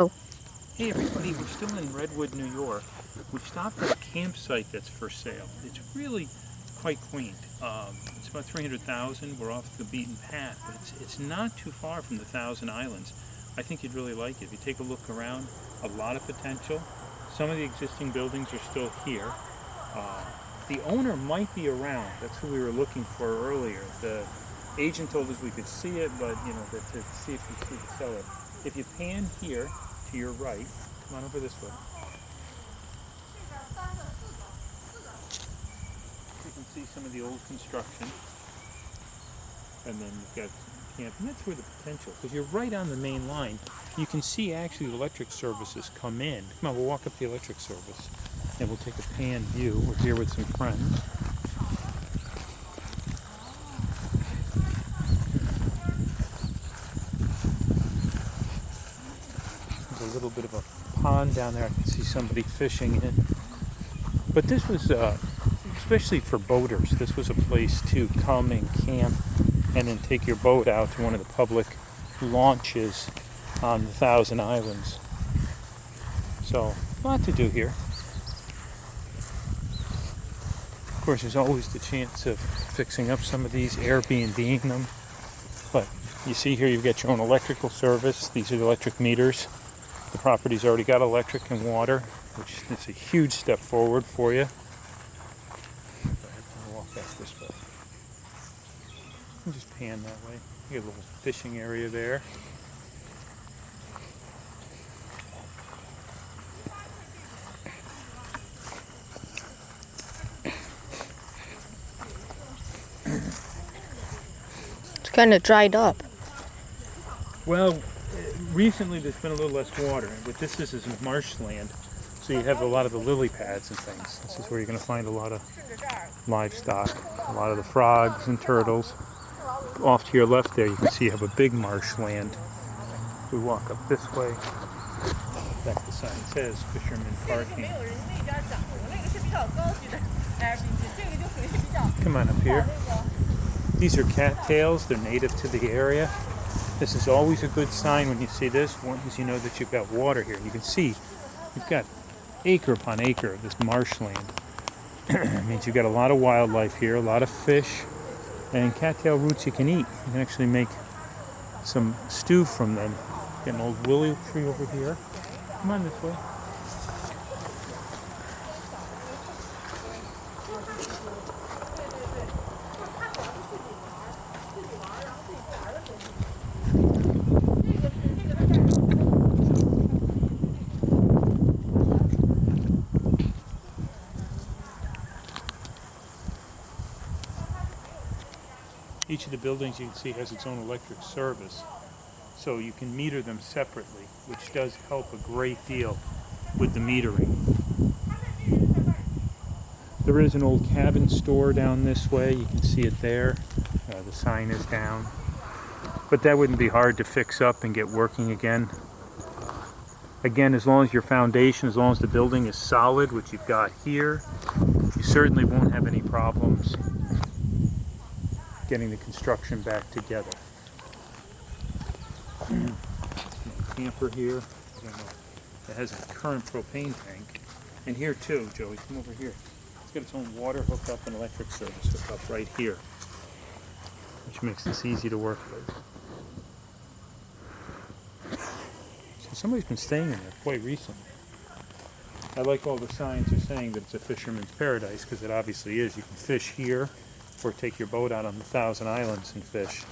Oh, Hey everybody, we're still in Redwood, New York. We've stopped at a campsite that's for sale. It's really quite quaint. It's about 300,000. We're off the beaten path, but it's not too far from the Thousand Islands. I think you'd really like it. If you take a look around, a lot of potential. Some of the existing buildings are still here. The owner might be around. That's who we were looking for earlier. The agent told us we could see it, but that to see if we see the seller. If you pan here to your right, come on over this way. You can see some of the old construction, and then you've got camp, and that's where the potential. Because you're right on the main line, you can see actually the electric services come in. Come on, we'll walk up the electric service, and we'll take a pan view. We're here with some friends. There's a little bit of a pond down there. I can see somebody fishing in. But this was, especially for boaters, this was a place to come and camp and then take your boat out to one of the public launches on the Thousand Islands. So, a lot to do here. Of course, there's always the chance of fixing up some of these, Airbnb-ing them. But you see here you've got your own electrical service. These are the electric meters. The property's already got electric and water, which is a huge step forward for you. I'll walk back this way. And just pan that way. You got a little fishing area there. it's kind of dried up. Well, recently there's been a little less water. What this is marshland, so you have a lot of the lily pads and things. This is where you're going to find a lot of livestock, a lot of the frogs and turtles. Off to your left there, you can see you have a big marshland. We walk up this way. In fact, the sign says fisherman parking. Come on up here. These are cattails. They're native to the area. This is always a good sign when you see this, because you know that you've got water here. You can see you've got acre upon acre of this marshland. It means you've got a lot of wildlife here, a lot of fish, and cattail roots you can eat. You can actually make some stew from them. Got an old willow tree over here. Come on this way. Each of the buildings you can see has its own electric service, so you can meter them separately, which does help a great deal with the metering. There is an old cabin store down this way. You can see it there. The sign is down. But that wouldn't be hard to fix up and get working again. Again, as long as your foundation, as long as the building is solid, which you've got here, you certainly won't have any problems getting the construction back together. Camper here. It has a current propane tank. And here too, Joey, come over here. It's got its own water hookup and electric service hookup right here, which makes this easy to work with. So somebody's been staying in there quite recently. I like all the signs are saying that it's a fisherman's paradise, because it obviously is. You can fish here, or take your boat out on the Thousand Islands and fish.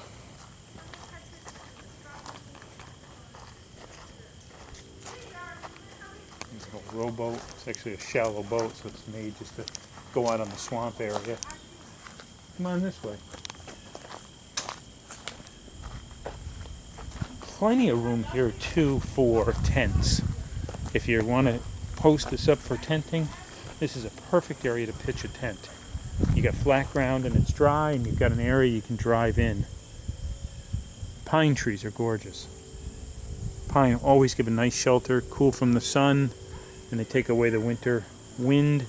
There's a little rowboat. It's actually a shallow boat, so it's made just to go out on the swamp area. Come on this way. Plenty of room here too for tents. If you want to post this up for tenting, this is a perfect area to pitch a tent. You got flat ground and it's dry, and you've got an area you can drive in. Pine trees are gorgeous. Pine always give a nice shelter, cool from the sun, and they take away the winter wind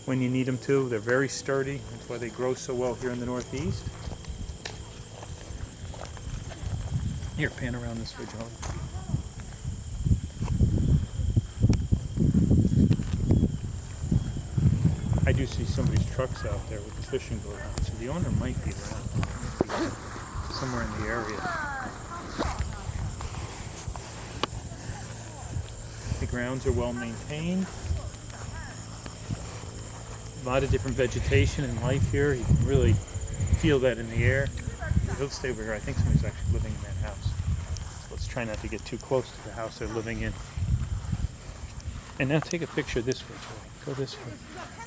when you need them to. They're very sturdy. That's why they grow so well here in the Northeast. Here, pan around this way, John. see somebody's trucks out there with the fishing boat on. So the owner might be around. Might be somewhere in the area. The grounds are well maintained. A lot of different vegetation and life here. You can really feel that in the air. Let's stay over here. I think somebody's actually living in that house. So let's try not to get too close to the house they're living in. And now take a picture this way, Joey. Go this way.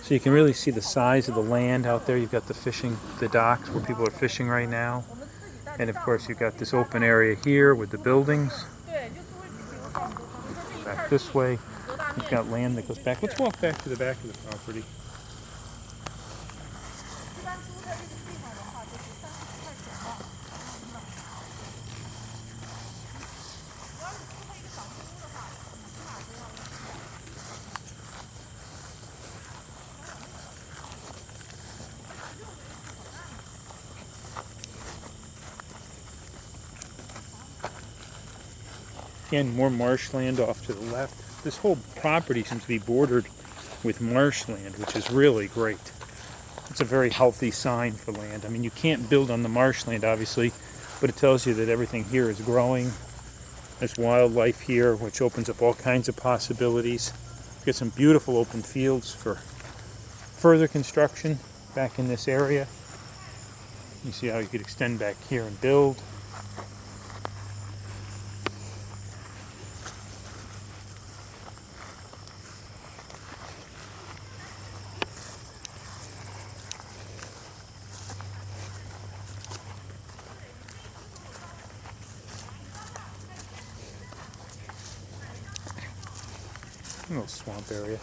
So you can really see the size of the land out there. You've got the fishing, the docks where people are fishing right now. And of course you've got this open area here with the buildings. Back this way, you've got land that goes back. Let's walk back to the back of the property. Again, more marshland off to the left. This whole property seems to be bordered with marshland, which is really great. It's a very healthy sign for land. I mean, you can't build on the marshland, obviously, but it tells you that everything here is growing. There's wildlife here, which opens up all kinds of possibilities. You've got some beautiful open fields for further construction back in this area. You see how you could extend back here and build. A little swamp area.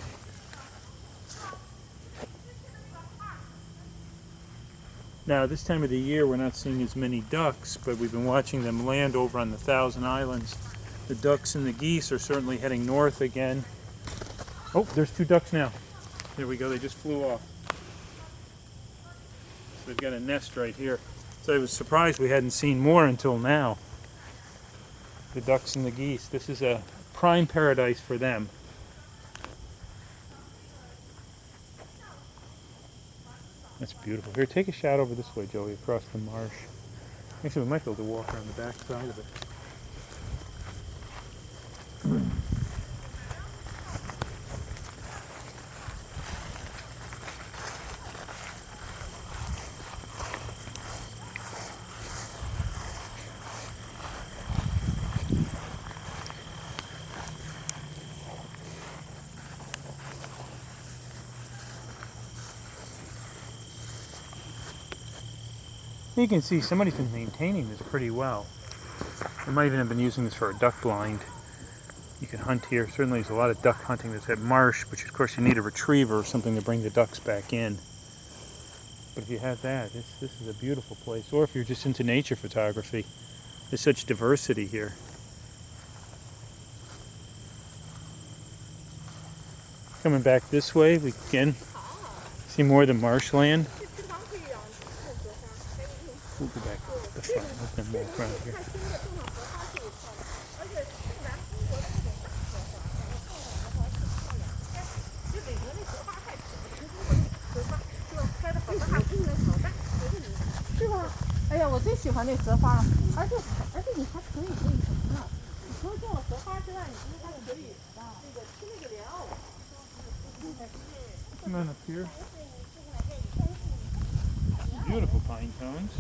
Now, this time of the year, we're not seeing as many ducks, but we've been watching them land over on the Thousand Islands. The ducks and the geese are certainly heading north again. Oh, there's 2 ducks now. There we go, they just flew off. So they've got a nest right here. So I was surprised we hadn't seen more until now. The ducks and the geese. This is a prime paradise for them. That's beautiful. Here, take a shot over this way, Joey, across the marsh. Actually, we might be able to walk around the back side of it. You can see somebody's been maintaining this pretty well. They might even have been using this for a duck blind. You can hunt here. Certainly there's a lot of duck hunting that's at marsh, which of course you need a retriever or something to bring the ducks back in. But if you have that, this is a beautiful place. Or if you're just into nature photography, there's such diversity here. Coming back this way, we again see more of the marshland. We'll go back to the front, let them walk around here. Come on up here. Beautiful pine cones.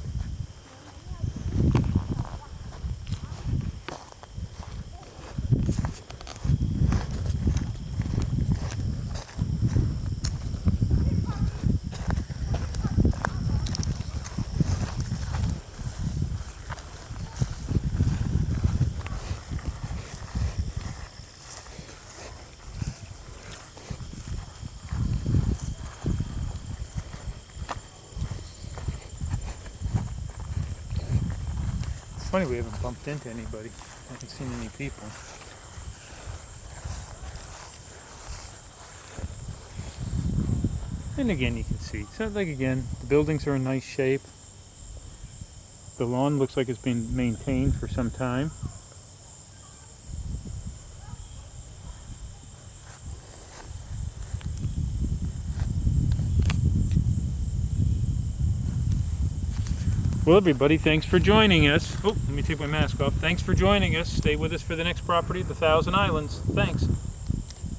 It's funny we haven't bumped into anybody. I haven't seen any people. And again, you can see. So like again, the buildings are in nice shape. The lawn looks like it's been maintained for some time. Well, everybody, thanks for joining us. Oh, let me take my mask off. Thanks for joining us. Stay with us for the next property, the Thousand Islands. Thanks.